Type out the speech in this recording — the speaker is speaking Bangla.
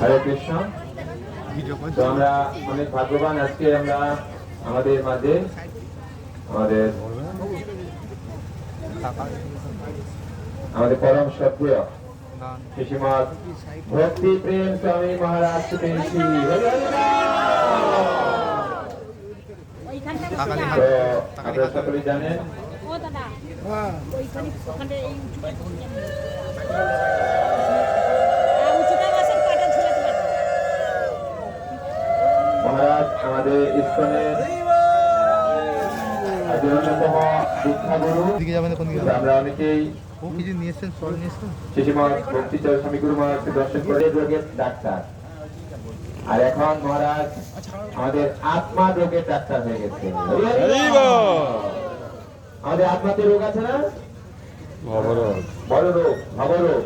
হরে কৃষ্ণ। তো আমরা অনেক ভাগ্যবান, আজকে আমরা আমাদের মাঝে আমাদের পরম শ্রদ্ধেয় শ্রীমৎ ভক্তি প্রেম স্বামী মহারাজ পেয়েছি। আপনারা সকলেই জানেন মহারাজ আমাদের ইস্কনের অন্যতম শিক্ষাগুরু। আমরা অনেকেই শ্রীমৎ ভক্তিচরণ স্বামী গুরু মহারাজকে দর্শন করে রোগের ডাক্তার, আর এখন মহারাজ আমাদের আত্মা রোগের ডাক্তার হয়ে গেছে। আমাদের আত্মাতে রোগ আছে না, বড় রোগ, ভবরোগ।